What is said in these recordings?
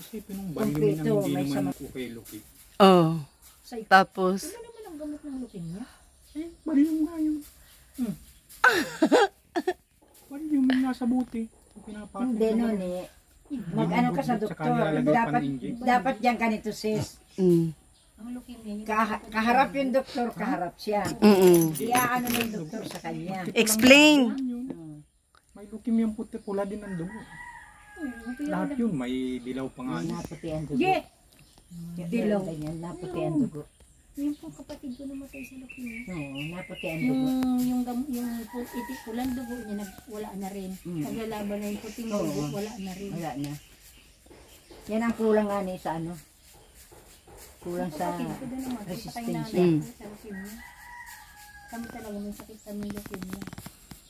Isipin nung balingin ang hindi naman ako kay Luki. Oh. Tapos? Ano naman ang gamot ng leukemia? Balingin nga yun. Balingin yung nasa buti. Hindi nun eh. Mag-ano ka sa doktor. Dapat diyan ka nito sis. Ang leukemia. Kaharap yung doktor, kaharap siya. Ano na yung doktor sa kanya. Explain. May leukemia yung puti pula din ang dugo. Lahat yun, may dilaw pa nga. Naputi ang dugo. Dilaw. Naputi ang dugo. Yung po kapatid ko namatay sa leukemia. Oo, naputi ang dugo. Yung itik pulang dugo niya, wala na rin. Naglalaban na yung puting dugo, wala na rin. Wala na. Yan ang kulang nga ni sa ano. Kulang sa resistensya. Kami talaga may sakit sa leukemia.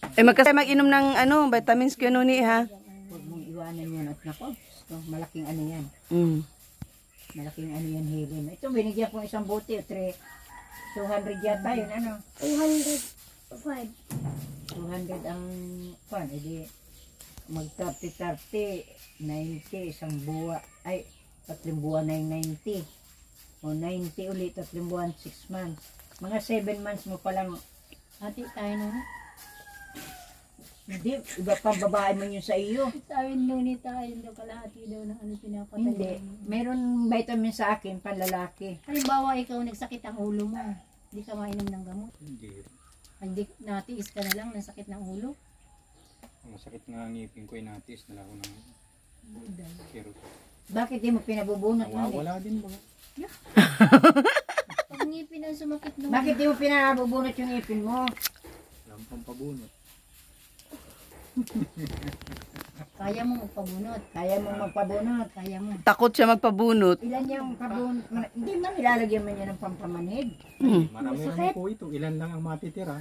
Magkasay mag-inom ng vitamins ko ni ha. Huwag mong iwanan yan at nako. Malaking ano yan. Malaking ano yan hilin. Ito binigyan ko isang bote. 200 yata yun ano. 205. 200 ang kwan. Edi mag 30, 90 isang buwa. Ay 3 buwan na yung 90. O 90 ulit 3 buwan 6 months. Mga 7 months mo palang. Hati tayo nun. Hindi, iba pang babae mo yun sa iyo. Tawin nunit tayo daw kalahati daw ng pinapatay. Hindi, meron vitamin sa akin, panlalaki. Halimbawa ikaw nagsakit ang ulo mo. Hindi ka mainom ng gamot. Hindi. Natiis ka na lang ng sakit ng ulo. Masakit nga ang ngipin ko, inatis na lang ako ng kirot. Bakit di mo pinabubunot? Nawawala din ba? Pag ngipin ang sumakit nung... Bakit di mo pinabubunot yung ngipin mo? Walang pampabunot. Kaya mo magpabunot. Kaya mo magpabunot. Kaya mo. Takot siya magpabunot. Ilan yung pabunot? Hindi man ilalagyan mo niya ng pampamanid. Marami naman po ito. Ilan lang ang matitira.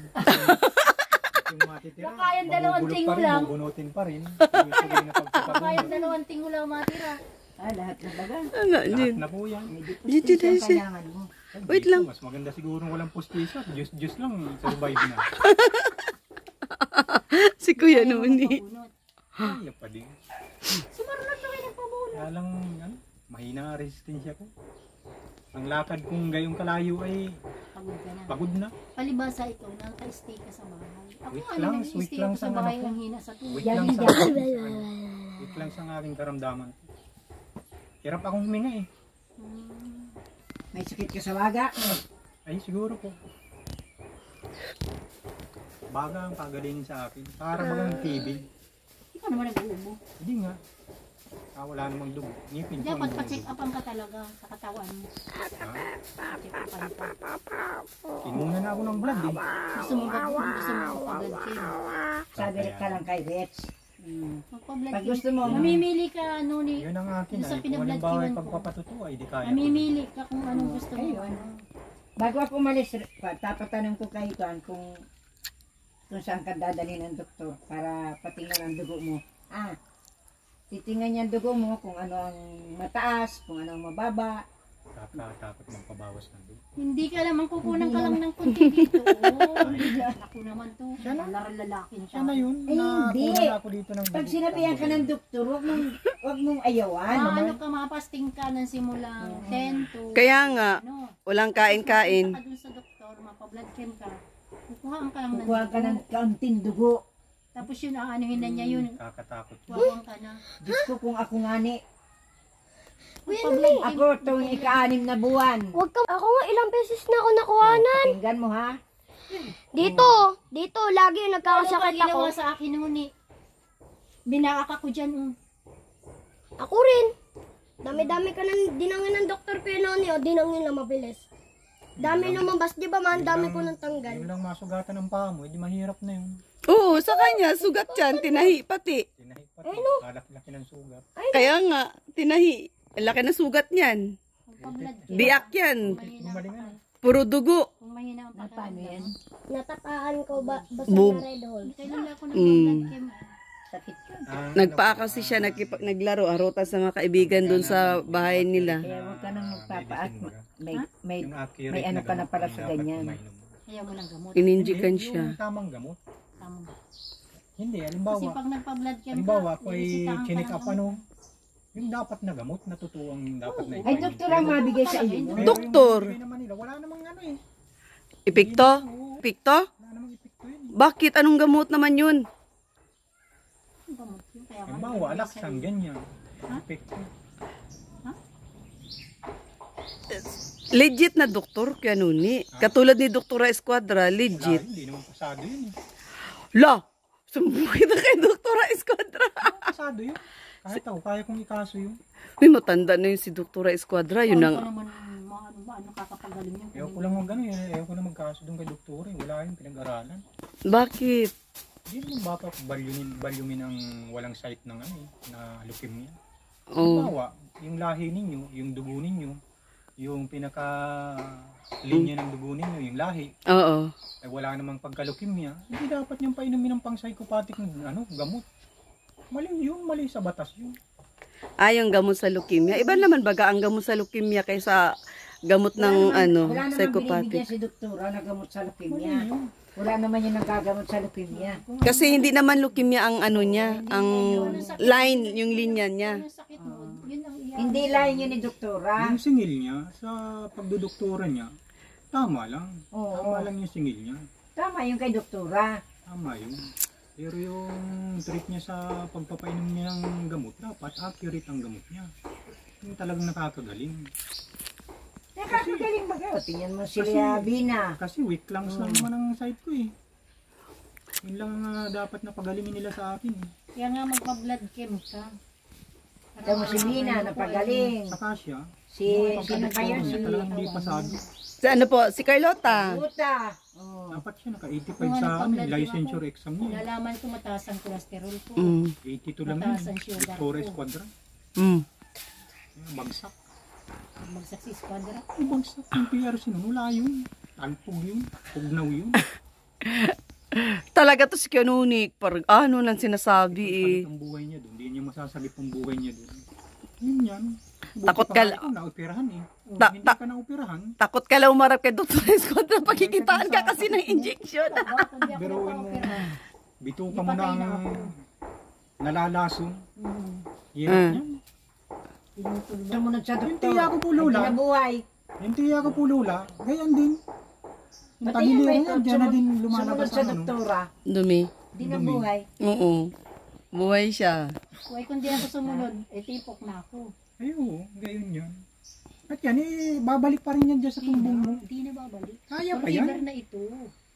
Yung matitira. Baka yung dalawang tingo lang. Bubunutin pa rin. Baka yung dalawang tingo lang matira. Lahat na baga. Lahat na po yan. Dito tayo siya. Wait lang. Mas maganda siguro walang postisya. Just lang. Survive na. Si Kuya Nuni. Kaya pa din. Sumarunod na kayo nagpabunot. Kaya lang, mahina ang resistensya ko. Ang lakad kong gayong kalayo ay Pagod ka na. pagod na. Palibasa ikaw, naka-stay ka sa bahay. Ako Wait nga, lang, nag-stay wait ako lang sa sa bahay anak ko. ang hina sa tubig. Wait lang sa aking karamdaman. Hirap akong huminga eh. May sakit ka sa waga? Ay siguro po. Baga ang pagalingin sa akin. Para bagang TV. Hindi ka naman nag-uubo. Hindi nga. Wala namang dugo. Ngipin ko. Dapat pa-check upan ka talaga sa katawan mo. Check upan ka. Inuna na ako ng blood eh. Gusto mo magpa-blood chem. Sabi ka lang kay Rich. Magpa-blood Pag chem. gusto mo, Mamimili ka, Nuni. Yun ang akin Yung sa ay. Kung pinablood halimbawa ay cheman ko. pagpapatuto ay di kaya. Mamimili ka kung anong gusto mo. bago ako umalis, tapatanong ko kayo kung saan ka dadalhin ng doktor para patingnan ang dugo mo. Titingnan niya ang dugo mo kung ano ang mataas, kung ano ang mababa. Takot magpabawas ng dugo. Hindi ka naman kukunan ka lang ng kunti dito. Ako naman to. Lalaking siya. Sana yun. Hindi. Nakunan ako dito ng dugo. Pag sinabihan ka ng doktor, wag mong ayawan. Ano ka, mapasting ka ng simulang 10 to... Kaya nga, Ano? walang kain-kain. Punta ka dun sa doktor, mapa-blood chem ka. Kukuhaan ka lang ng Kukuha ka dugo. ng kaunting dugo. Tapos yun, aanuhin na niya yun. Kakatakot. Kukuhaan ka na. Diyos ko kung ako nga ni. Magpa-blood chem. Ako itong ika-6 na buwan. Wag ka, ako nga ilang beses na ako nakuhanan. Pakinggan mo ha. Dito, lagi yung Ano nagkakasakit ka ginawa ako. sa akin noon eh? Binakak ako dyan. Ako rin. Dami-dami ka nang dinangin ng doktor Pinoni o dinangin na mabilis. Dami lumabas, di ba man? Dami ko nang tanggal. Yung lang masugatan ng paa mo, hindi mahirap na yun. Oo, sa kanya, sugat yan, tinahi pati. Tinahit pati. Lalaki-laki ng sugat. Kaya nga, tinahi. Ang laki na sugat niyan. Magpa-blood chem. Biak yan. Gumalingan. Puro dugo. Kung mahina ang Paano yan? Natakaan ko ba basta Bub. na red hole. Kailan ako nagpa-blood chem? Sakit ka. Nagpaa kasi siya, naglaro, arutas sa mga kaibigan doon sa bahay nila. Kaya huwag ka nang magpapaat. May Yung accurate may ano na ka na gamot pala ang sa dapat ganyan. kumainom. Ayaw mo ng gamot. Ininjikan Hindi, siya. Yung tamang gamot. Tama. Hindi, Kasi halimbawa. pag nagpa-blood chem ka, Halimbawa, ako ay bibisitahan ka chinik ng up ano. Yung dapat na gamot, natutuwang dapat na Ay, doktor ang mabigay sa iyo. Pero Doktor. yung binibigay naman nila, wala namang ano eh. Epekto? Epekto? Wala namang epekto yun. Bakit? Anong gamot naman yun? Kaya nga, Halimbawa, alaksang, ganyan. Epekto. Legit na doktor, kaya nuni. Katulad ni Doktora Esquadra, Wala, legit. hindi naman pasado yun eh. La! Sumbuhay na kay Doktora Esquadra. Pasado yun. Kahit ako, kaya kong ikaso yun. May matanda na yun si Doktora Esquadra. Yun Ano ang... naman, ano kakapagaling yun? Ayaw ko lang mag ano eh. Ayaw ko lang magkaso doon kay doktor eh. Wala yung pinag-aralan. Bakit? Hindi naman bata balyumin ang walang site ng ano eh, na leukemia. Oh. Halimbawa, yung lahi ninyo, yung dugo ninyo, yung pinaka-linya ng dugo ninyo, yung lahi, Oo. ay wala namang pagka-leukemia, hindi dapat niyang painumin ng pang-psychopathic na gamot. Mali yun, mali sa batas yun. Yung gamot sa leukemia. Iba naman baga ang gamot sa leukemia kaysa gamot ng Wala naman binibigyan psychopathic. si doktora na gamot sa Mali leukemia. yun. Wala naman yung nagagamot sa leukemia. Kasi hindi naman leukemia ang ano niya, ang line, yung linya niya. Yung sakit mo, yun ang iya. Hindi lang yun ni doktora. Yung singil niya, sa pagdodoktora niya, tama lang. Oo. Tama lang yung singil niya. Tama yung kay doktora. Tama yun. Pero yung treat niya sa pagpapainom niya ng gamot, dapat accurate ang gamot niya. Yung talagang nakakagaling. Nakakagaling ba kayo? Tingnan mo si Bina. Kasi weak lungs lang naman ang side ko eh. Yun lang ang dapat na pagalingin nila sa akin eh. Kaya nga magpa-blood chem ka. Tingnan mo si Bina, napagaling. Saka siya, Sino pa yun? Si talagang hindi pasado. Sa ano po, si Carlota. Buta. Oh. Dapat siya naka-85 sa ano, licensure exam niya. Nalaman ko mataas ang cholesterol ko. Mm. 82 lang Mataas yun. ang sugar Victoria ko. Squadra. Mm. Bagsak. Magsak si Esquadra. Bagsak yung PRC nun. Wala yun. Tagpog yun. Pugnaw yun. Talaga to si Kianunik. Ano nang sinasabi eh. Palit ang buhay niya doon. Hindi niya masasagip ang buhay niya doon. Yun yan. Buti Takot pa ka nga ikaw, naoperahan eh. Hindi ka naoperahan. Takot ka lang umarap kay Dr. Esquadra. Pakikitaan ka kasi ng injection. Hindi ako Biruin mo. nagpa-opera. Bituka mo Patay ng na ako. nalalason. Mm. Hirap niyan. Tinutulog. Sumunod sa doktor. Yung tiya ko po, Lola. Ay, nabuhay. Yung tiya ko po, Lola. Gayan din. Yung Pati tagiliran yung niya, dyan na din lumalabas Sumunod sa ang ano. doktora. Dumi. Di nabuhay. Oo. Buhay siya. Kuway kung di ako sumunod, tipok na ako. Ay, oo. Gayon yan. At yan, babalik pa rin yan dyan sa tumbong mo. Hindi na babalik. Kaya pa Forever yan. na ito.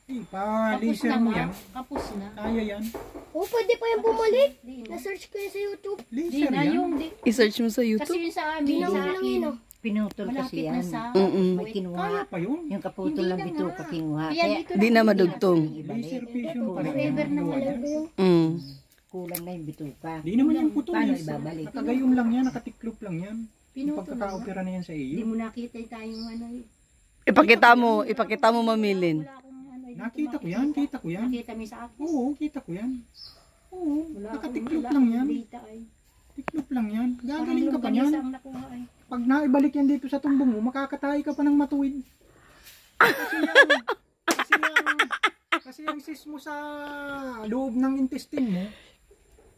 Eh, Kapos pa-laser na mo nga. yan. Kapos na. Kaya yan. Oh, pwede pa yung bumalik. Di na. Na-search ko yun sa YouTube. Di Laser na yan. yung, I-search mo sa kasi YouTube. yun sa amin, Ginawa sa lang yun, akin, oh. Pinutol kasi malapit na yan. sa Mm-mm. May kinuha. Kaya pa yun. Yung kaputol Hindi ng na bituka nga. kinuha. Kaya Kaya dito Di na madugtong. Laser vision pa rin. Forever na Gawa wala. dyan. Mm. kulang na yung bituka. Di naman yung putol. Paano eh. ibabalik? Nakagayon lang yan, nakatiklop lang yan. Yung Pinutol na. pagkaka-opera na yan sa Hindi iyo. mo nakita tayong ano. Ipakita mo mamilin. Wala akong ano. Nakita ko yan, kita ko yan. Nakita mo sa akin. Oo, kita ko yan. Oo, Wala nakatiklop wala lang akong yan. data ay. Tiklop lang yan. Parang Gagaling ka pa longganisa yan. ang nakuha ay. Pag naibalik yan dito sa tumbong mo, makakatay ka pa ng matuwid. Kasi yung sis mo sa loob ng intestine mo,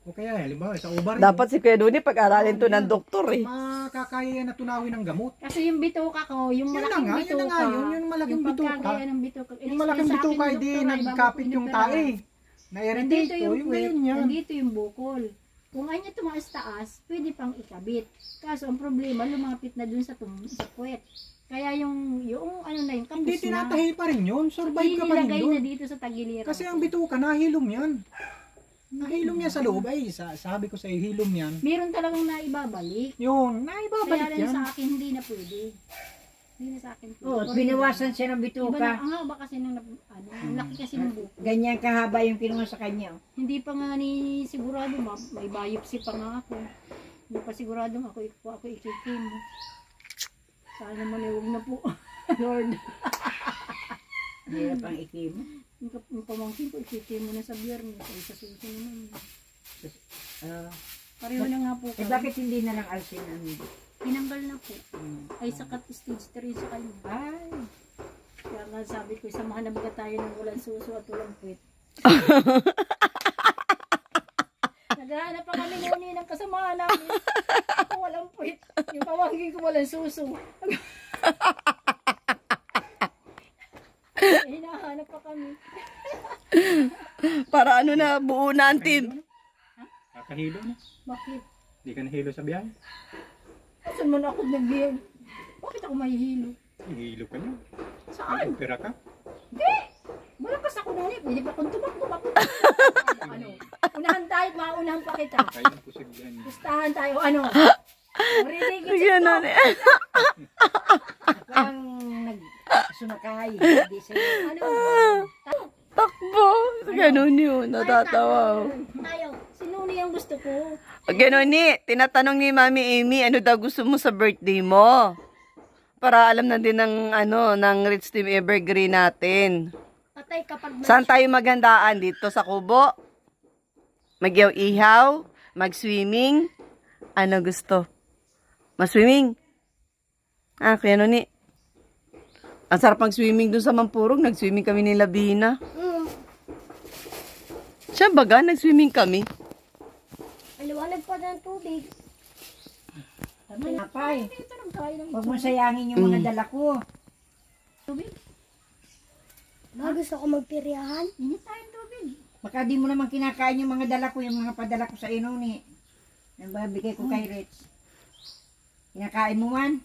o kaya, halimbawa, sa ovary Dapat si Kuya Duni pag-aralin to ng doktor eh. makakaya yan na tunawin ng gamot. Kasi yung bituka ko, yung Yun na malaking nga, bituka. yun na nga yun, yung malaking bituka. pagkagaya ng bituka. Yung malaking bituka, hindi nagkapit yung tae. Na-irritate Nandito ko, yung yung puwet, ganyan yan. nandito yung bukol. Kung ay niya tumaas-taas, pwede pang ikabit. Kaso ang problema, lumapit na dun sa puwet. Kaya yung ano na yung kapos Hindi na. tinatahi pa rin yun, survive ka pa rin Nilagay doon. na dito sa tagiliran. Kasi ang bituka, nahilom yan. Nahilom yan sa loob. Ay, sabi ko sa'yo, hilom yan. Meron talagang naibabalik. Yun, Kaya naibabalik lang yan. sa akin, hindi na pwede. Hindi na sa akin pwede. Oo, binawasan siya ng Iba na, bituka. ang haba kasi ng, ano, ang laki kasi ng buko. Ganyan kahaba yung kinuha sa kanya. Hindi pa nga ni sigurado, may biopsy pa nga ako. Hindi pa sigurado ako ikikim. Sana maliwag na po. Lord. Hirap ang ikim. Yung pamangkin ko, ikikim mo na sa biyernes. Ay, sa suso naman. Pareho na nga po. Eh bakit hindi na lang alsin ang Tinanggal na po. Ay, sakat stage 3 sa kanya. Ay, Kaya nga sabi ko, samahan na baga tayo ng walang suso at walang puwet. Naghahanap pa kami noon ng kasamahan namin. Ako walang puwit. Yung pamangkin ko walang suso. Hinahanap pa kami. Para ano na, buo natin. Kakahilo na. Bakit? Hindi ka nahilo sa biyahe. Saan man ako nagbihag? Bakit ako mahihilo? Hihilo ka na. Saan? Opera ka. Hindi! Malakas ako noon eh. Pwede pa kung tumakbo ako. Ano? Unahan tayo, maunahan pa kita. Kaya ang posible yan. Gustahan tayo, ano? Ridiculous Yan ito. na. Parang nagsumakay. Hindi sila. Ano? Takbo. Ganun yun. Natatawa. Tayo. Sinuni ang gusto ko. Ganun ni. Tinatanong ni Mami Amy, ano daw gusto mo sa birthday mo? Para alam na din ng, ano, ng Rich Team Evergreen natin. Patay kapag Saan tayo maghandaan? Dito sa kubo? Mag-ihaw? Mag-swimming? Ano gusto? Mag-swimming? Ah, kaya ano ni? Ang sarap mag-swimming dun sa Mampurong. Nag-swimming kami ni Labina. Siya baga, nag-swimming kami. Aliwanag pa ng tubig. Apay, Tanong tayo ng huwag mo sayangin yung mga dala ko. tubig. Gusto ko magpiryahan. Init tayong tubig. Baka di mo naman kinakain yung mga dala ko, yung mga padala ko sa inuni. Yung babigay ko kay Rich. Kinakain mo man?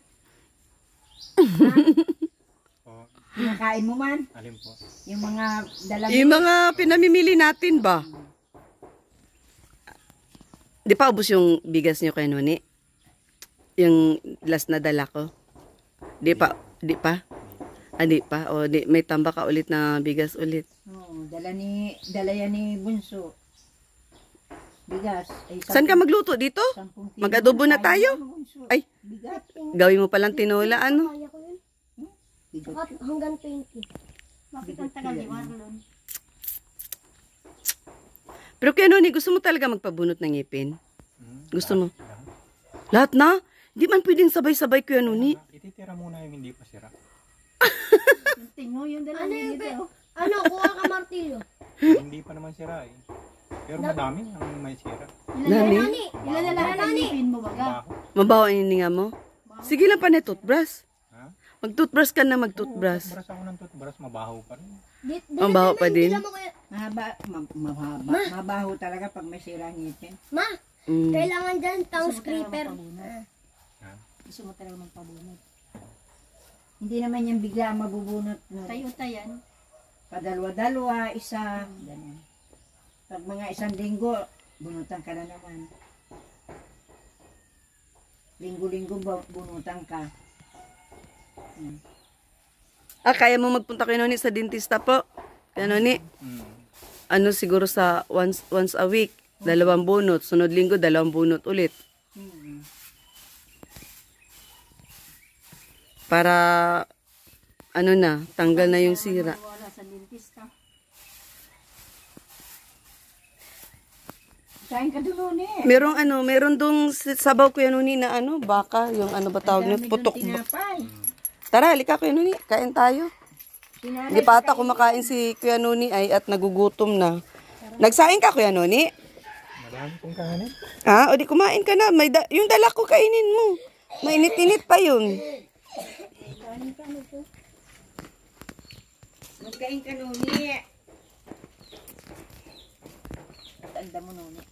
O, Kinakain mo man? alin po. Yung mga dala mo? Yung mga pinamimili natin ba? Di pa ubos yung bigas nyo kay Nuni? Yung last na dala ko? Di pa? Di pa? Ah, di pa? O, di, may tamba ka ulit na bigas ulit. Oo, dala yan ni Bunso. Bigas. Ay, Saan ka magluto? Dito? 10 kilo. Mag-adobo na tayo? Ayaw, Bunso. Ay, Bigat. gawin mo palang tinola, ano? Kaya ko yun. Bigat. Saka hanggang 20. Bakit ang tagal ni Marlon? Pero kaya Nuni, gusto mo talaga magpabunot ng ngipin? Gusto mo? Lahat. Lahat na? Di man pwedeng sabay-sabay kuya Nuni. Ititira muna yung hindi pa sira. Yung tingo, yung dala Ano niya yung dito. Ano, kuha ka martilyo. Hindi pa naman sira eh. Pero madami ang may sira. Nani? Nani? Ilan na lahat ang ngipin mo baga? Baho. Mabaho ang hininga mo? Sige lang pa na toothbrush. Ha? Mag-toothbrush ka na mag-toothbrush. Toothbrush ako ng toothbrush, mabaho pa rin. Ang baho pa din. Mo kaya, Mahaba. Mabaho talaga pag may sira ngipin. ma, Mm. kailangan dyan tang Gusto mo talaga scraper. magpabunot? Ha? Gusto mo talaga magpabunot? Hindi naman yan bigla mabubunot. No? Tayo-tayan. Padalwa-dalwa, isa. Ganyan. Pag mga 1 linggo, bunutan ka na naman. Linggo-linggo bunutan ka. Ah, kaya mo magpunta kay Noni sa dentista po? Kaya Noni, Mm. ano siguro sa once a week, 2 bunot. Sunod linggo, 2 bunot ulit. Para, ano na, tanggal na yung sira. Wala sa dentista. Kain ka doon eh. Merong ano, meron dong sabaw kuya Noni na ano, baka, yung ano ba tawag nito, putok. Tinapay. Tara, halika kuya Noni, kain tayo. Sinanay Hindi pa ata kumakain si kuya Noni ay at nagugutom na. Nagsaing ka kuya Noni? Marami kong kahanin. Ha? O di kumain ka na. Yung dala ko kainin mo. Mainit-init pa yun. Magkain ka noon eh. Tanda mo noon eh.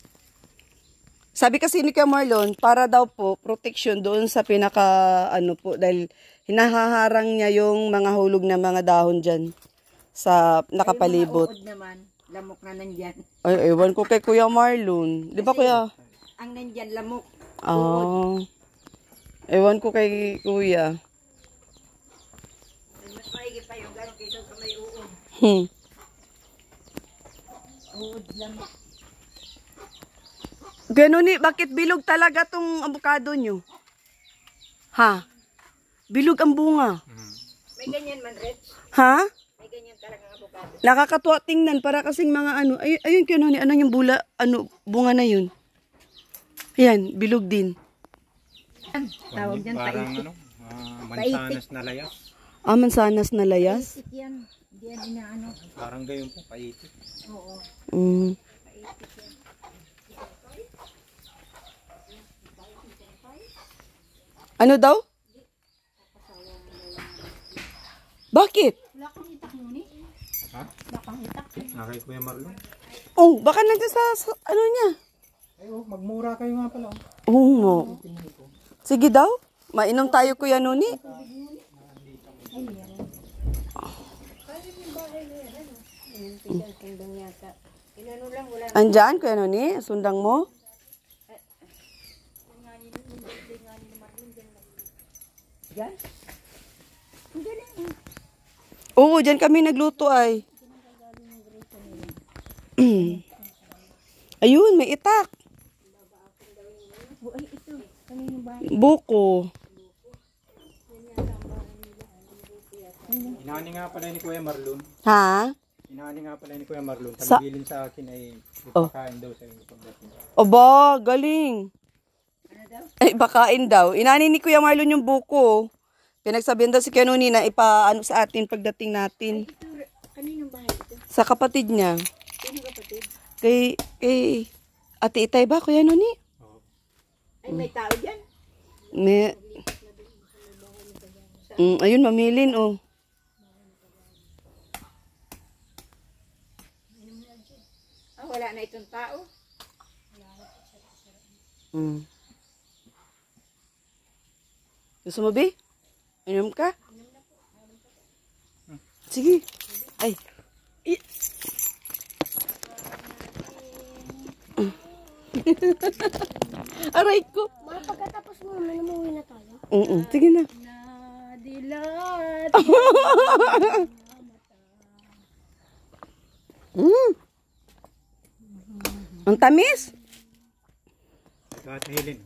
Sabi kasi ni Kuya Marlon, para daw po protection doon sa pinaka ano po dahil hinahaharang niya yung mga hulog na mga dahon diyan sa nakapalibot. Ay, mga uod naman. Lamok na nandyan. Ay, ewan ko kay Kuya Marlon. Di ba Kuya? Ang nandyan, lamok. Ah. Ewan ko kay Kuya. Mas maigi pa yung gano'n kaysa sa may uod. Uod, lamok. Ganun bakit bilog talaga tong avocado nyo? Ha? Bilog ang bunga. May ganyan man, Rich. Ha? May ganyan talagang avocado. Nakakatuwa tingnan para kasing mga ano. Ayun kaya ano yung bula, ano, bunga na yun. Ayan, bilog din. Tawag yan, Parang paitik. ano, mansanas na layas. Ah, mansanas na layas. Paitik yan. Hindi yan inaano. Parang gayon po, paitik. Oo. Mm. Ano daw? Bakit? Wala kang itak mo ni. Ha? Wala kang itak. Nakay Kuya Marlon. Oh, baka nandiyan sa ano niya. Ay, oh, magmura kayo nga pala. Oo nga. Sige daw. Mainom tayo, Kuya Noni. Tindang yata. Inano lang, wala. Andyan, Kuya Noni? Sundang mo? Diyan? Oo, dyan kami nagluto ay. Ayun, may itak. Ay, ito. Kanino ba? Buko. Inani nga pala ni Kuya Marlon. Ha? Inani nga pala ni Kuya Marlon. Sa- Tanggalin sa akin ay Oh. ipakain daw sa inyo pagdating. Aba, galing. Ay, bakain daw. Inani ni Kuya Marlon yung buko. Pinagsabihan daw si Kuya Noni na ipaano sa atin pagdating natin. Kaninong bahay ito? Sa kapatid niya. Sino kapatid? Kay Ate Itay ba, Kuya Noni? Ay, may tao dyan. May... ayun, mamilin, oh. Ah, wala na itong tao. Gusto mo, Bi? Inom ka? Sige. Ay. Aray ko. Mga pagkatapos mo naman, umuwi na tayo. Sige na. Nadilat. Ang tamis. At Helen.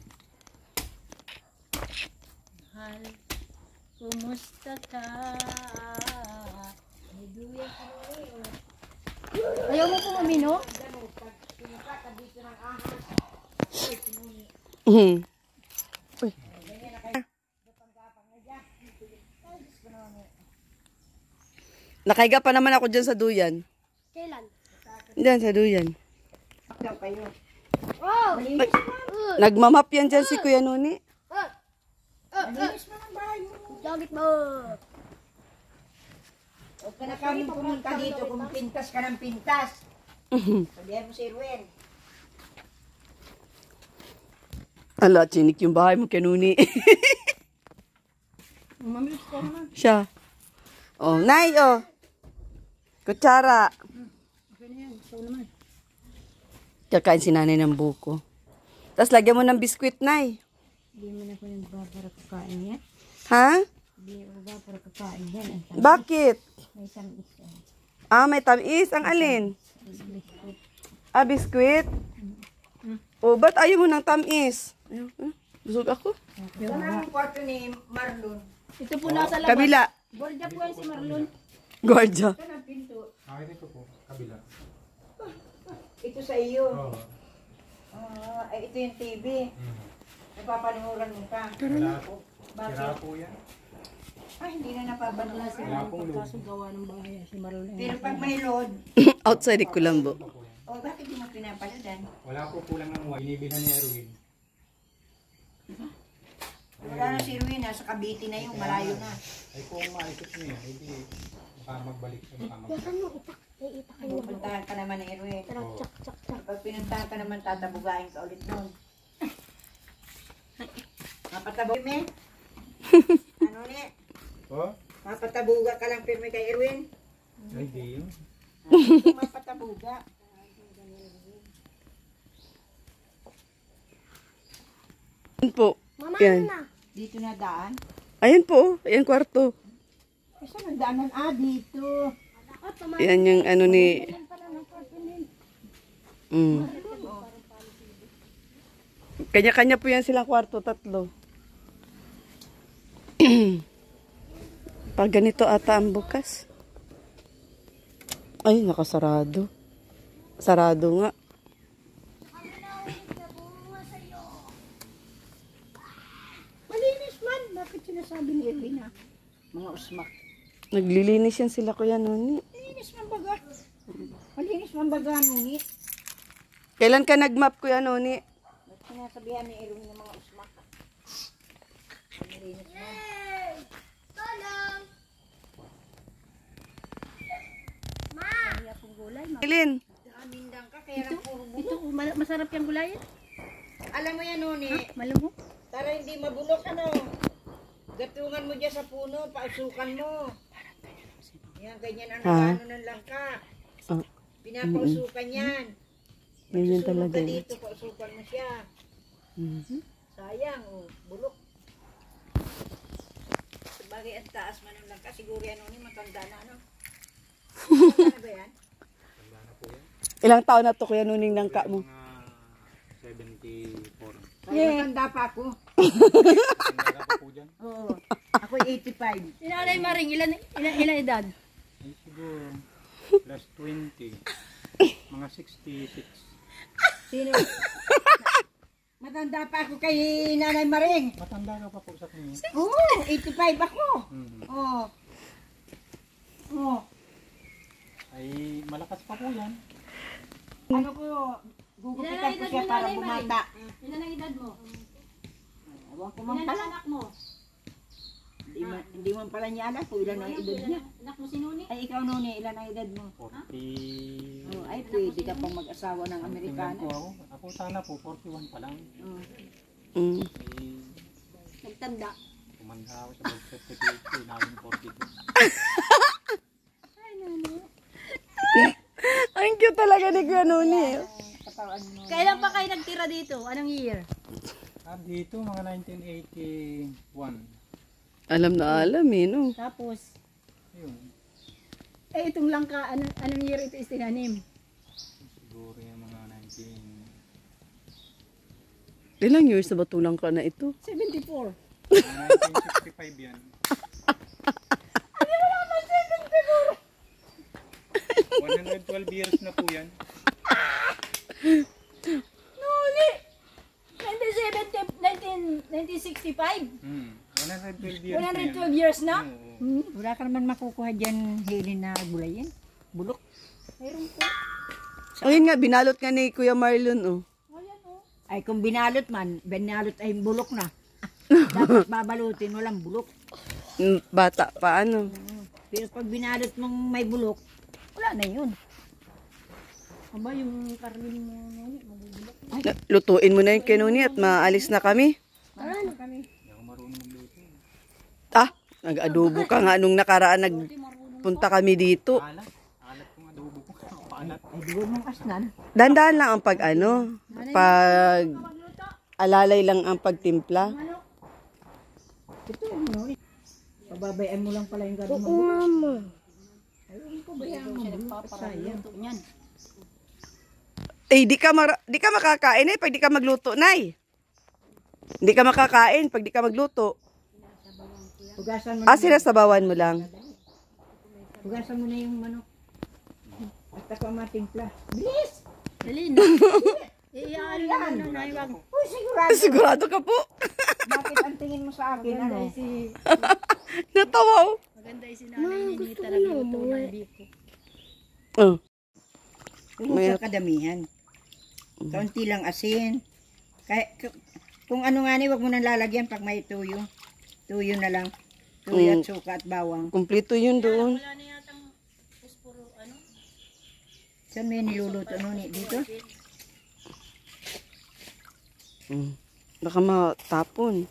Mahal, kumusta ka? Ayaw mo po mamino? Mhm. Uy. Nakahiga pa naman ako dyan sa duyan. Kailan? Dyan sa duyan. Daw kayo. Oh! Nagmamap yan dyan si Kuya Noni. Malinis mo ng bahay mo. Dagit mo! Huwag ka na kami pumunta dito kung pintas ka ng pintas. Sabihan mo si Irwin. Ala, chinik yung bahay mo, Kuya Noni. Mamilis ko naman. Siya. Oh, Nay, oh. Kutsara. Okay na yan. Ikaw naman. Kakain si nanay ng buko. Tapos lagyan mo ng biskwit, Nay. Hindi mo na ko yung ba para kakain yan. Ha? Hindi mo ba para kakain yan. Bakit? May isang isa. Ah, may tamis. Ang alin? Ah, biskwit? Oh, ba't ayaw mo ng tamis? Ayaw, busog ako. Saan ang kwarto ni Marlon? Ito po nasa labas. Kabila. Borja po yan si Marlon. Gordya. Saan ang pinto? Akin ito po. Kabila. Ito sa iyo. Oo. Ay, ito yung TV. Napapanimuran mo ka. Wala po. Bakit? Sira po yan. Ay, hindi na napapanimuran. Wala pong load. Kaso gawa ng bahay si Marlon. Pero pag may load, Outside Kulambo. bakit di mo pinapaladan? Wala po kulang ng wine. Inibilan ni Erwin. Wala na si Irwin, nasa Cavite na yung malayo na. Ay kung maikot niya, hindi baka magbalik siya. Baka magbalik. Yakan mo, itak. Itakin mo. Pupuntahan ka naman ni Irwin. Tara, tsak, tsak, tsak. Pag pinuntahan ka naman, tatabugain ka ulit nun. Mapatabuga me? Ano ni? Oh? Mapatabuga ka lang pirme kay Irwin? Ay, di yun. Mapatabuga. Ayan po. Mama, Yan. ano na? Dito na daan? Ayan po. Ayan kwarto. Eh, saan nagdaanan? Ah, dito. Yan yung ano ni... Kanya-kanya po yan silang kwarto, tatlo. Pag ganito ata ang bukas. Ay, nakasarado. Sarado nga. Malinis man. Bakit sinasabi ni Irwin ha? Mga usmak. Naglilinis yan sila, Kuya Noni. Malinis man baga. Malinis man baga nuni. Kailan ka nagmap, Kuya Noni? Ba't sinasabihan ni Irwin ng mga usmak? Tolong! Ilin, Amindang ka, kaya lang puro bulok. Ito, masarap yung gulayan. Alam mo yan, Noni. Malamok. Para hindi mabulok, ano. Gatungan mo dyan sa puno, pausukan mo. Yan, ganyan ang nagano ng langka. Ah. Pinapausukan yan. ganyan Susunod talaga ka yun. dito, pausukan mo siya. Sayang, oh, bulok. Sabagay ang taas man ng langka. Siguro yan, Noni, matanda na, ano. Matanda na ba yan? Tanda na po yan. Ilang taon na to kuya nuning langka mo? Mga 74. Kaya matanda pa ako. Tanda na po dyan. Oo. Ako 85. Si Nanay Maring, ilan edad? Ay, siguro, plus 20. Mga 66. Sino? Matanda pa ako kay Nanay Maring. Matanda ka pa po sa kanya. Oo, 85 ako. Mhm. Oo. Oo. Ay, malakas pa po yan. Ano ko, gugupitan ko siya para bumata. Ilan ang edad mo? Ewan ko man Ilan pala. ang anak mo? Hindi man pala niya alam kung ilan ang edad niya. Anak mo si Nuni? Ay, ikaw Noni, ilan ang edad mo? 40. Oh, ay, pwede ka pang mag-asawa ng Tingnan Amerikano. ko ako. Ako sana po, 41 pa lang. Oh. Mm. Ay, Nagtanda. tumanda ako sa birth certificate ko. Namin 42. Ang cute talaga ni kuya nuni. Katawan mo. Kailan pa kayo nagtira dito? Anong year? Dito, mga 1981. Alam na alam eh, no? Tapos, Ayun. itong langka, anong year ito istinanim? Siguro yung mga 19... Ilang years na ba tulang ka na ito? 74. Mga 1965 yan. 112 years na po yan. Nuni! 1965? 112 years 112 years na? Oo. Wala ka naman makukuha dyan, Helen, na gulayin. Bulok. Mayroon po. Ayun nga, binalot nga ni Kuya Marlon, oh. Ayan o. Ay, kung binalot man, binalot ay bulok na. Dapat babalutin, walang bulok. Bata pa, ano. Pero pag binalot mong may bulok, wala na yun. Aba, yung karnin mo, Nuni, mabubulok. Lutuin mo na yung kinuni at maalis na kami. Ano kami? Hindi ako marunong magluto. Ah, nag-adobo ka nga nung nakaraan nagpunta kami dito. Alat. Alat kong adobo ko. Paalat. Ay, di mong asnan. Dandahan lang ang pag alalay lang ang pagtimpla. Ito, ano, pababayaan mo lang pala yung gano'n. Oo, mama. Sayang. Yan. Eh, di ka makakain pag di ka magluto, nay. Hindi ka makakain pag di ka magluto. Hugasan mo, Sinasabawan mo lang. hugasan mo na yung manok. At ako ang matimpla. Bilis! Dali na. Iyan mo na na yung Uy, sigurado. Sigurado ka po. Bakit ang tingin mo sa akin? Ano? Natawa, oh. maganda yung sinanay ni Nita nagluto ng biko. Oh. Huwag sa kadamihan. Kaunti lang asin. Kung ano nga ni, huwag mo nang lalagyan pag may tuyo. Tuyo na lang. Tuyo at suka at bawang. Kumpleto yun doon. Wala na yatang puspuro, ano? Saan may niluluto nun dito? Baka matapon.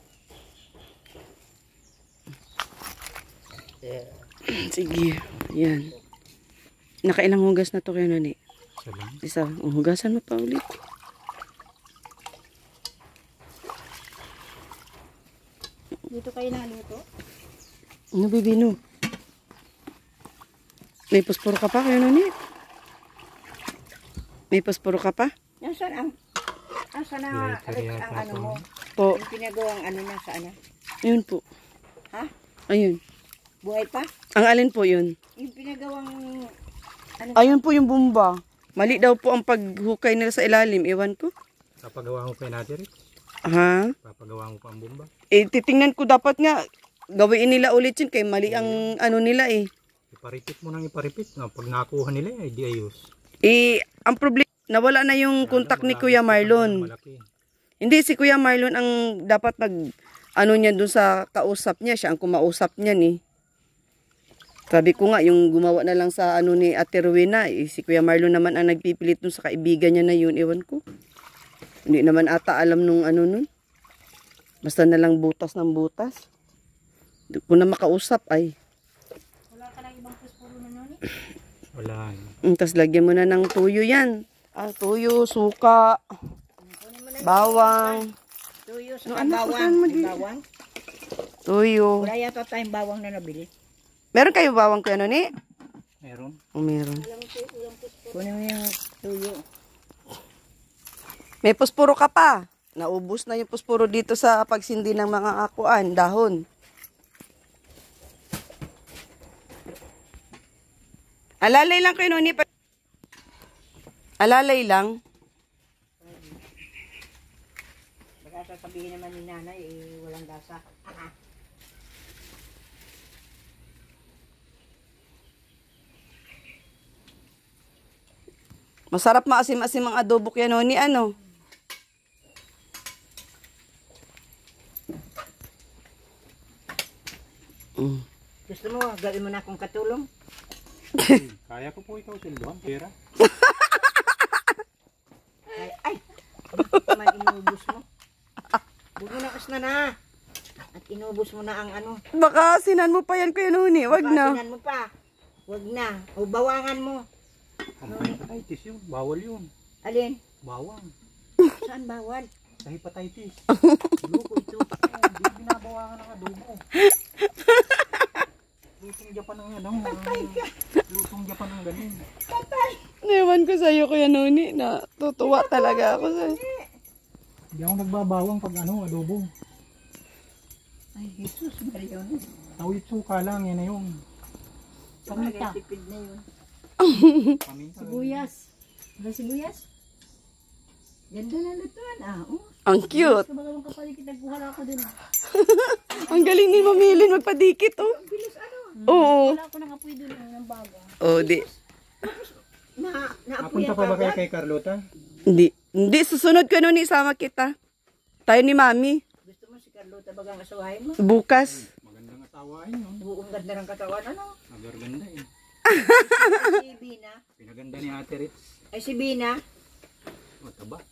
Sige. Yan. Nakailang hugas na to kayo nani? Isa lang. Isa. Hugasan mo pa ulit. Dito kayo naluto? Ano, bibino? May posporo ka pa kayo nani? May posporo ka pa? Yan, saan ang ano mo? Po. Yung pinagawang ano na sa ano? Ayun po. Ha? Ayun. Buhay pa? Ang alin po yun? Yung pinagawang ano? Ayun po yung bumba. Mali daw po ang paghukay nila sa ilalim. Iwan ko. Papagawa mo pa natin, Rick. Ha? Papagawa mo pa ang bomba. Titingnan ko dapat nga. Gawin nila ulit yun kay mali ang ano nila eh. Iparipit mo nang iparipit. Pag nakuha nila, di ayos. Ang problema, nawala na yung contact ni Kuya Marlon. Malaki. Hindi, si Kuya Marlon ang dapat ano niya dun sa kausap niya. Siya ang kumausap niya ni. Sabi ko nga, yung gumawa na lang sa ano ni Ate Rowena, si Kuya Marlon naman ang nagpipilit dun sa kaibigan niya na yun, ewan ko. Hindi naman ata alam nung ano nun. Basta na lang butas ng butas. Hindi ko na makausap ay. Wala ka lang ibang puspuro na nun eh. Wala. Tapos lagyan mo na ng tuyo yan. Tuyo, suka, bawang. Tuyo No, sa ano, bawang. pagkaan mo May din. bawang. Tuyo. Wala yata tayong bawang na nabili. Meron kayo bawang kuya nun eh? Meron. Meron. Kunin mo yung tuyo. May puspuro ka pa. Naubos na yung puspuro dito sa pagsindi ng mga akuan, dahon. Alalay lang kayo nun eh. Alalay lang. Baka sasabihin naman ni nanay, walang lasa. Masarap maasim-asim ang adobo kaya nun ni ano. Gusto mo, gawin mo na akong katulong? Kaya ko po ikaw silduhan, pera. Ay! Bakit naman inubos mo? Bumunakas na. At inubos mo na ang ano. Baka sinan mo pa yan kuya nun eh. Wag na. Pasinan mo pa. Wag na. O bawangan mo. Ang hepatitis yun. Bawal yun. Alin? Bawang. Saan bawal? Sa hepatitis. Loko ito. Hindi binabawangan ng adobo. Lutong Japan ang ano. Lutong Japan ang ganun. Ewan ko sa'yo kuya Noni. Natutuwa talaga ako sa'yo. Hindi ako nagbabawang pag ano, adobo. Ay, Jesus, Marion. Tawid suka lang, yan na yun. Pagkakay tipid na yun. Paminta. Sibuyas. Wala sibuyas? Ganda na lutuan. Oh. Ang cute. Sa mga kapalikit, nagkuha na ako dun. Ang galing ni Mamilin magpadikit oh. Oo. Wala ako nang apoy dun ng baga. Oh, di. Napunta pa ba kayo kay Carlota? Hindi. Hindi, susunod ka nun, isama kita. Tayo ni Mami. Gusto mo si Carlota bagang asawahin mo? Bukas. Magandang asawain yun. Buong ganda ng katawan, ano? Nagarganda eh. Si Bina. Pinaganda ni Ate Ritz. Ay, si Bina. Mataba.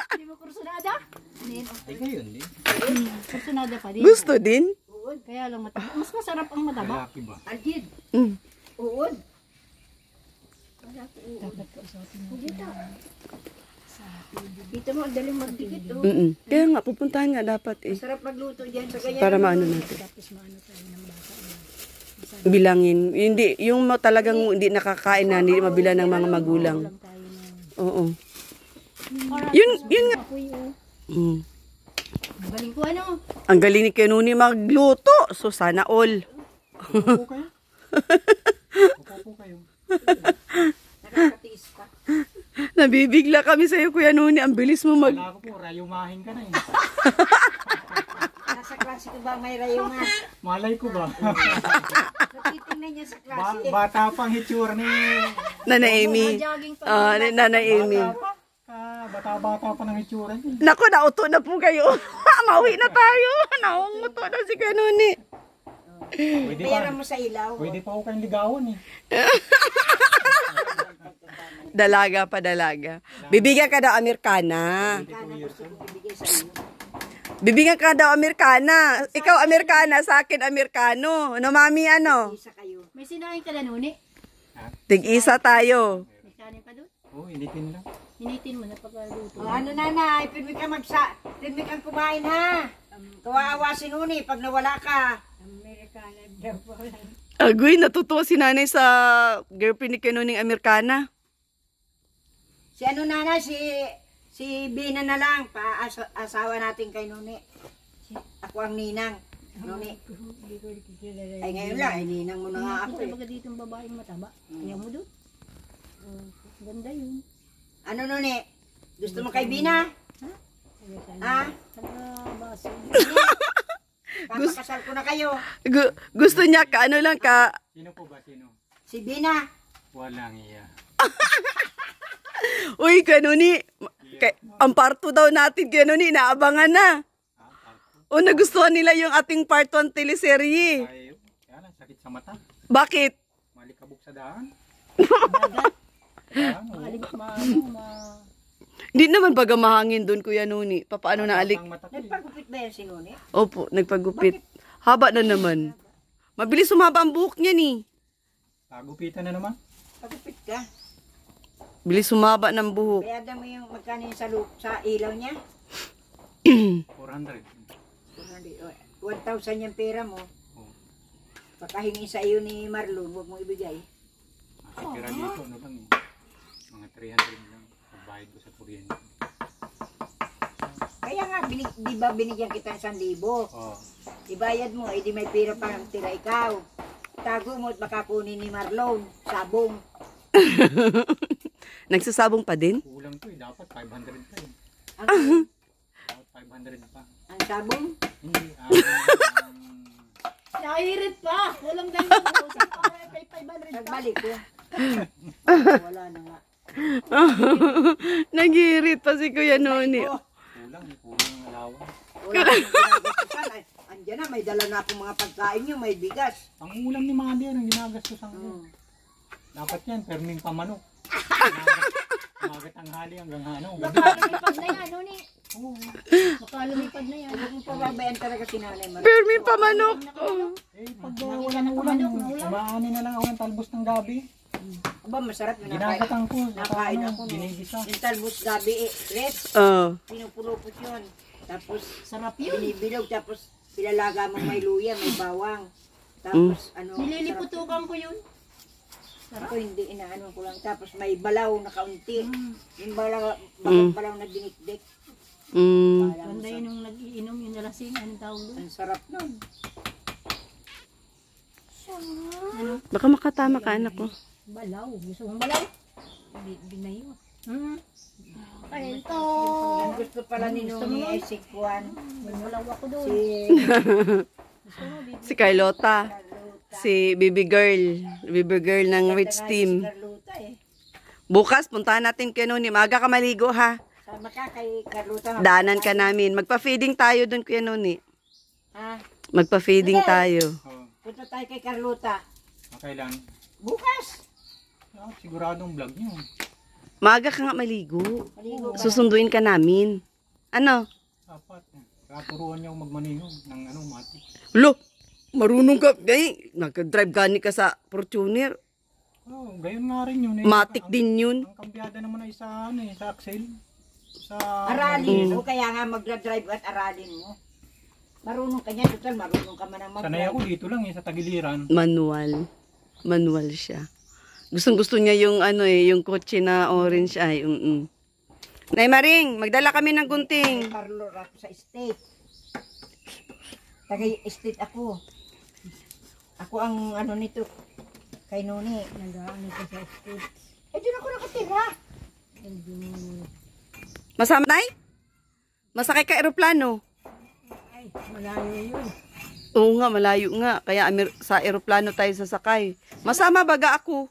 Hindi mo kursunada? Ay ngayon din. Kursunada pa din. Gusto din? Uod. Kaya lang mataba. Mas masarap ang mataba. Lalaki ba? Aljid. Mm. Uod. Dapat ko sa atin. Dito mo, ang daling magdikit, oh. Mm-mm. Kaya nga, pupuntahan nga dapat eh. Sarap magluto dyan sa ganyan. Para maano natin. Tapos maano tayo ng bata. Bilangin. Hindi, yung talagang hindi nakakain na, hindi mabila ng mga magulang. Lang tayo na. Oo. Alright, Yun nga. apoy oh. Mm. Ang galing ko ano. Ang galing ni Kenuni magluto. So, sana all. Upo kayo? Upo kayo. Nakakatiis pa. Nabibigla kami sa'yo, Kuya Nuni. Ang bilis mo mag... Wala ko po, rayumahin ka na eh. Nasa klase ko ba may rayuma? Malay ko ba? Natitingnan niya sa klase. Bata pang hitsura ni... Nana Amy. Jogging pa. Nana Amy. Bata pa. Bata-bata pa ng hitsura niya. Naku, nauto na po kayo. Mauwi na tayo. Naunguto na si Kuya Nuni. Pwede Bayaran pa. mo sa ilaw. Pwede pa ako kayong ligawan eh. Dalaga pa, dalaga. Bibigyan ka daw Amerikana. Kana gusto ko ibigay sa iyo. Bibigyan ka daw Amerikana. Ikaw Amerikana, sa akin Amerikano. Ano, Mami, ano? Isa kayo. May sinaing ka na nuni. Tig-isa tayo. May kanin pa doon. Oo, initin lang. Hinitin mo na pagkaluto. O ano nanay, pirmi kang kumain ha. Kawawa si Nuni pag nawala ka. Amerikana daw po. Agoy, natutuwa si nanay sa girlfriend ni Kenuning Amerikana. Si ano nanay, si Bina na lang, asawa natin kay Nuni. Ako ang ninang. Nuni. Ay ngayon lang, ay ninang mo na nga ako Kita eh. baga dito ang babaeng mataba. Kaya mo doon. Ganda yun. Ano Nuni? Gusto mo kay Bina? Ha? Taga-baso. Papakasal ko na kayo. Gusto niya ka, ano lang ka, Sino po ba? Sino? Si Bina. Walang iya. uy, Kenuni, ang parto daw natin, Kenuni, inaabangan na. O nagustuhan nila yung ating part 1 teleserye. Ay, kaya lang, sakit sa mata. Bakit? Malikabok sa daan. Dagat. Kaya, Hindi naman baga mahangin doon, Kuya Nuni. Papaano na alik? Ang mata ko, eh. Nagpagupit ba yan si Nuni? Opo, nagpagupit. Haba na naman. Mabilis sumaba ang buhok niya ni. Pagupitan na naman. Pagupit ka. Bilis sumaba ng buhok. Kaya mo yung magkano yung sa ilaw niya? 400. 1,000 yung pera mo. Oh. Pagkahingi sa iyo ni Marlon, huwag mong ibigay. Tira dito, ano lang eh. Mga 300 lang. Pagbayad ko sa kuryente. Kaya nga, di ba binigyan kita ng 1,000? Oh. Ibayad mo, di may pera pa ng tira ikaw. Tago mo at baka kunin ni Marlon, sabong. Nagsasabong pa din? Kulang to eh. Dapat 500 pa eh. Ang, Dapat 500 pa. ang sabong? Hindi. Nairit pa. Walang ganyan po. Para kay 500 pa. Nagbalik ko. Wala na nga. Nagirit pa si Kuya Noni. Kulang eh. Kulang ang alawa. Wala na ginagastusan. Ay, andyan na, may dala na akong mga pagkain nyo, may bigas. Ang ulam ni Mother, ang ginagastusan ko. Hmm. Dapat yan, perming pamanok. Umaga tanghali hanggang ano. Lumipad na yan, Nuni. Oo. Baka lumipad na yan. Huwag mong pababayan talaga si Nanay Marlon. Permin pamanok. Oh. Eh, pag wala ng ulam, umaani na lang ako ng talbos ng gabi. Aba, masarap na Ginagatang ko. nakain ako. No? Ginigisa. Yung talbos gabi, red, Oh. pinupulupot yun. Tapos, Sarap yun. binibilog, tapos pilalaga mo may luya, may bawang. Tapos, ano, Nililiputukan ko yun. ako hindi inaano ko lang. Tapos may balaw na kaunti. Yung balaw, balaw na dinikdik. Mm. Balaw Ganda yun yung nag-iinom, yung nalasing. Anong tawag doon? ang sarap nun. Baka makatama ka, anak ko. Balaw. Gusto mong balaw? Binayo. Kwento. Ang gusto pala ni Nuni ay si Juan. May balaw ako doon. Si Si Carlota. Si Baby Girl. Baby Girl ng Rich Team. Carlota eh. Bukas, puntahan natin kay Noni. Maaga ka maligo, ha? Sama ka kay Carlota. Daanan ka namin. Magpa-feeding tayo doon, Kuya Noni. Ha? Magpa-feeding tayo. Oh, Punta tayo kay Carlota. kailan? Bukas. Siguradong vlog nyo. Maaga ka nga maligo. Maligo ka. Susunduin ka namin. Ano? Dapat. Katuruan nyo magmaneho ng ano, matik. Lo, marunong ka. Ay, nag-drive gani ka sa Fortuner. Oh, gayon nga rin yun eh. Matik din yun. Ang kambyada naman ay sa ano eh, sa Axel. Sa Aralin mo. Kaya nga magdadrive at aralin mo. Marunong ka niya. Total, marunong ka man ang Sanay ako mag-drive. dito lang eh, sa Tagiliran. Manual. Manual siya. Gustong-gusto niya yung ano eh, yung kotse na orange ay. Nay Maring, magdala kami ng gunting. Carlo ako sa state. Taga-state ako. Ako ang ano nito. Kay Nuni. Nag-ano ko sa state. Eh, doon ako nakatira. Masama, Nay? Masakay ka aeroplano. Ay, malayo yun. Oo nga, malayo nga. Kaya sa aeroplano tayo sasakay. Masama baga ako.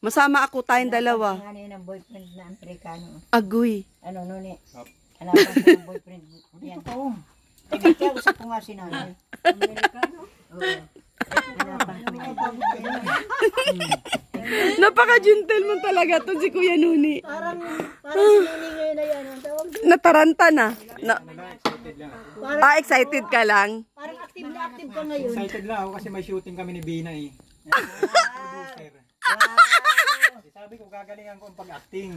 Masama ako tayong dalawa. Ano yun ang boyfriend na Amerikano. Agoy. Ano Nuni? Yup. Hanapan ko ang boyfriend. Yan. Oo. Kaya usap ko nga si Nanay. Amerikano. Oo. Hanapan ko. Napaka-gentleman talaga to si Kuya Nuni. Parang si Nini ngayon na yan. Ang tawag doon. Nataranta na. Excited lang ako. Excited ka lang? Parang active na active ka ngayon. Excited lang ako kasi may shooting kami ni Bina eh. Producer. Sabi ko gagalingan ko ang pag-acting.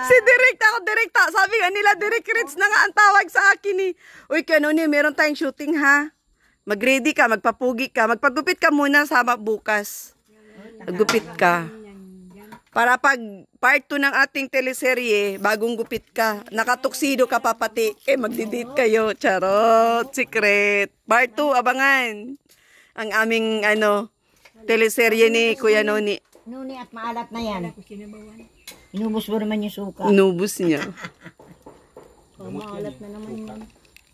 Si Direk, ako direkta. Sabi nga nila, Direk Rich na nga ang tawag sa akin ni. Uy, Kuya Nuni, meron tayong shooting ha. Mag-ready ka, magpapugi ka, magpagupit ka muna sama bukas. Maggupit ka. Para pag part 2 ng ating teleserye, bagong gupit ka, nakatuksido ka pa pati, magdi-date kayo. Charot, secret. Part 2, abangan. Ang aming teleserye ni Kuya Noni. Nuni at maalat na yan. Ako sinabawan. Inubos mo naman yung suka. Inubos niya. Oh, maalat na naman yun.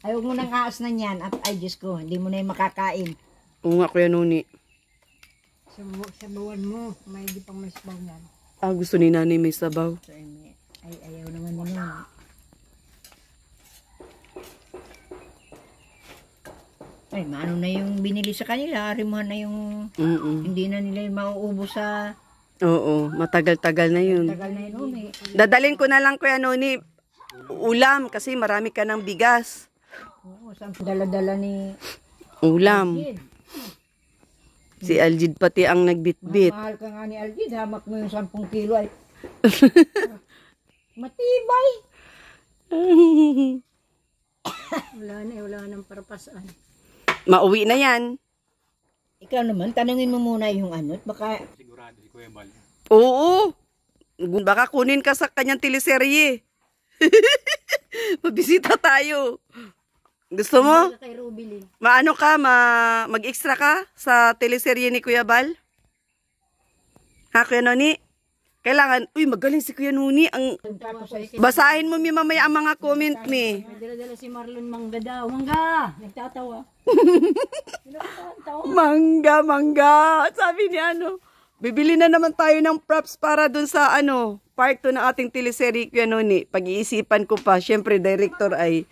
Ay, huwag mo nang aas na yan. At ay, Diyos ko, hindi mo na yung makakain. Oo nga, Kuya Noni. Sabawan mo. May di pang may sabaw yan. Gusto ni Nanay may sabaw. So, ay, ayaw naman mo nun. Ay, maano na yung binili sa kanila, arimuhan na yung hindi na nila yung mauubos sa Oo, matagal-tagal na yun. tagal na yun. Eh. Dadalhin ko na lang Kuya Noni ulam kasi marami ka ng bigas. Oo, sa dala-dala ni Ulam. Aljid. Si Aljid pati ang nagbitbit. Mahal ka nga ni Aljid, hamak mo yung 10 kilo ay matibay. Wala nang parapasan. Mauwi na yan. Ikaw naman, tanungin mo muna yung ano, baka Sigurado si Kuya Bal. Oo. Baka kunin ka sa kanyang teleserye. Mabisita tayo. Gusto mo? Wala kay Rubilin. Maano ka? Mag-extra ka sa teleserye ni Kuya Bal? Ha, Kuya Noni? Kailangan, magaling si Kuya Noni. Basahin mo mi mamaya ang mga comment mi. May dala-dala si Marlon Mangga daw. Mangga! Nagtatawa. Mangga. Sabi ni bibili na naman tayo ng props para dun sa part 2 ng ating teleserye Kuya Noni. Pag-iisipan ko pa, syempre director ay.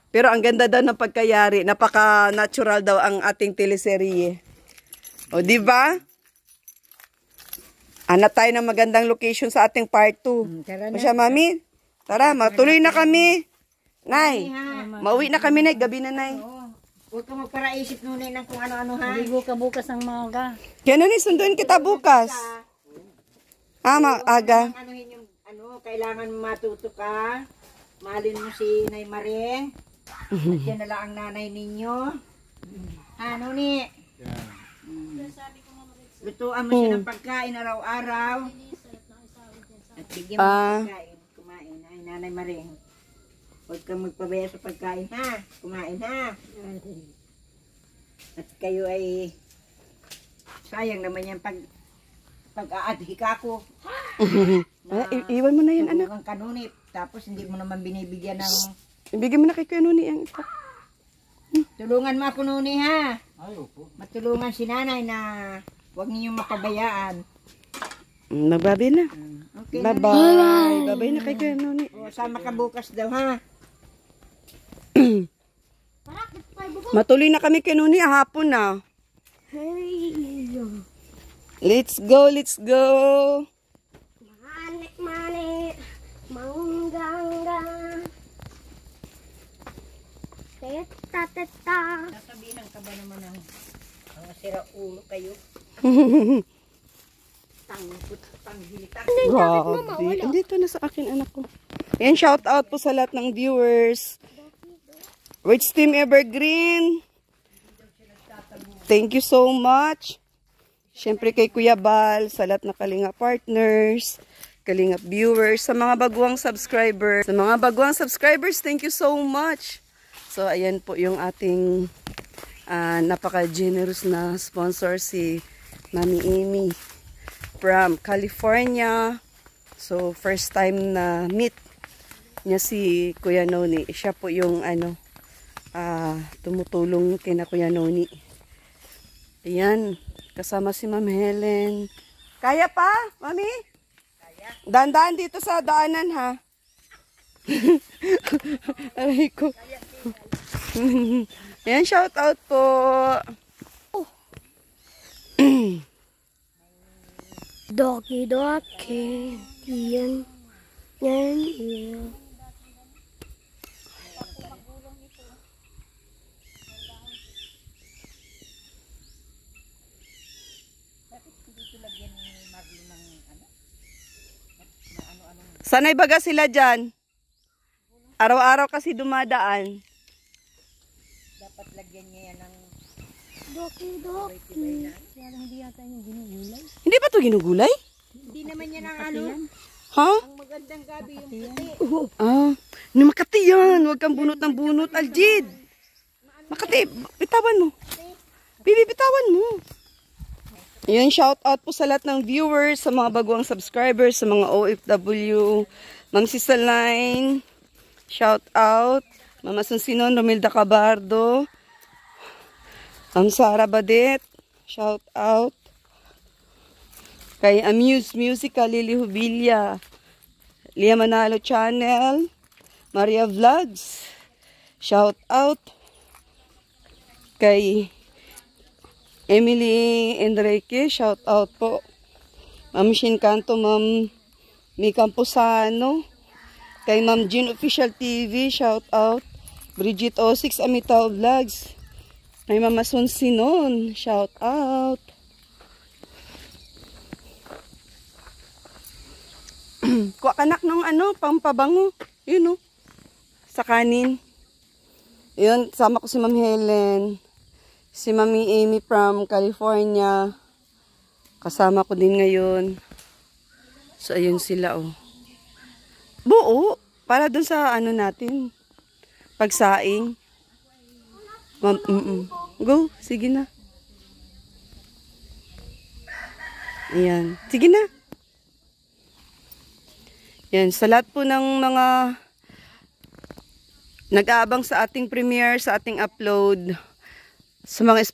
Pero ang ganda daw ng pagkayari, napaka-natural daw ang ating teleserye. O di ba? Hanap tayo ng magandang location sa ating part 2. tara O siya, Mami? Tara, matuloy na kami. Nay, mauwi na kami, Nay. Gabi na, Nay. huwag ka magparaisip nunay ng kung ano-ano ha. Maligo ka bukas ng maga. Kaya Noni, sunduin kita bukas. Aga. Anuhin yung kailangan matuto ka. Mahalin mo si Nay Maring. At yan na lang ang nanay ninyo. Ano ni? Yan. Lutuan mo siya ng pagkain araw-araw. At bigyan mo ng pagkain. Kumain. Ay, Nanay Maring. Huwag kang magpabaya sa pagkain ha. Kumain ha. At kayo ay sayang naman yan pag-aadhi ka ko. Iwan mo na yan, anak. Ang kanunip. Tapos hindi mo naman binibigyan ng... Ibigay mo na kay Kuya Noni ang ito. Tulungan mo ako nuni ha. Ay, opo. Matulungan si nanay na huwag ninyong mapabayaan. Nagbabi na. Okay. Bye-bye. Bye-bye na kay Kuya Noni. O, sama ka bukas daw ha. Matuloy na kami kay Noni. Hapon na. Hey, Let's go. mani, manggangga. Teta. Nasabihan ka ba naman ng mga sira ulo kayo? Panghilitan. Grabe. Andito na sa akin, anak ko. Yan, shout out po sa lahat ng viewers. Which Team Evergreen? Thank you so much. Siyempre kay Kuya Bal, sa lahat na Kalinga partners, Kalinga viewers, sa mga baguang subscribers. Sa mga baguang subscribers, thank you so much. So, ayan po yung ating napaka-generous na sponsor, si Mami Amy from California. So, first time na meet niya si Kuya Noni. Siya po yung tumutulong kina Kuya Noni. Ayan, kasama si Ma'am Helen. Kaya pa, Mami? Kaya. Dandaan dito sa daanan, ha? Aray ko. Ayan, shout out po. Doki. Yan. Sanay baga sila dyan? Araw-araw kasi dumadaan. Dapat lagyan niya yan ng... Doki. Kaya lang hindi yata yung ginugulay. Hindi ba ito ginugulay? Hindi naman yan ang ano. Ha? Ang magandang gabi yung puti. Makati yan. Huwag kang bunot ng bunot, Aljid. Makati, bitawan mo. Bibi, bitawan mo. Yan, shout out po sa lahat ng viewers, sa mga baguang subscribers, sa mga OFW, Ma'am Sisaline, shout out, Mama Sunsinon, Romilda Cabardo, Ma'am Sara Badet, shout out, kay Amuse Musical, Lily Hubilia, Lia Manalo Channel, Maria Vlogs, shout out, Kay Emily Enrique, shout out po. Ma'am Shinkanto, Ma'am Mi Camposano. Kay Ma'am Jean Official TV, shout out. Bridget O6 Amitaw Vlogs. Kay Mama Son Sinon, shout out. Kuha kanak ng pampabango. Yun o. Sa kanin. Yun, sama ko si Ma'am Helen. Si Mami Amy from California. Kasama ko din ngayon. So, ayun sila oh. Buo. Para dun sa natin. Pagsaing. Go. Sige na. Ayan. Sige na. Yan, sa lahat po ng mga nag-aabang sa ating premiere, sa ating upload, sa mga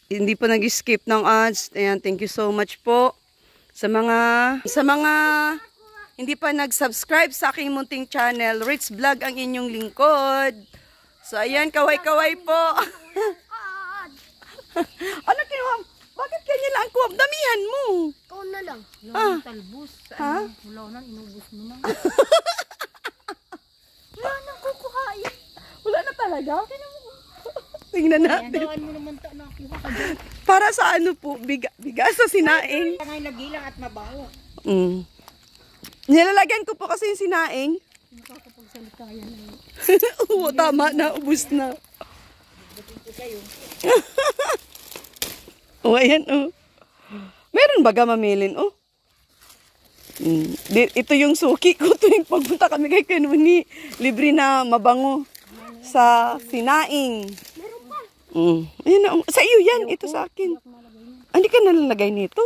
hindi po nag-skip ng ads, ayan, thank you so much po. Sa mga hindi pa nag-subscribe sa aking munting channel, Rich Vlog ang inyong lingkod. So, ayan, kaway-kaway po. Ano kinuha? Bakit kanya lang kuha? Damihan mo. Ikaw na lang. Wala nang talbos. Ha? Wala nang inubos mo na. Wala nang kukuhain. Wala na talaga? Tingnan natin. Yan, mo naman nakuha ka dyan. Para sa po, bigas sa sinaing. Kangay nagilang at mabaho. Nilalagyan ko po kasi yung sinaing. Nakakapagsalita yan. Oo, tama na. Ubus na. Oh, ayan, oh. Meron baga mamilin, oh. Ito yung suki ko tuwing pagpunta kami kay Kanuni. Libre na mabango sa sinaing. Ayan, oh. Sa iyo yan. Ito sa akin. Hindi ka nalalagay nito?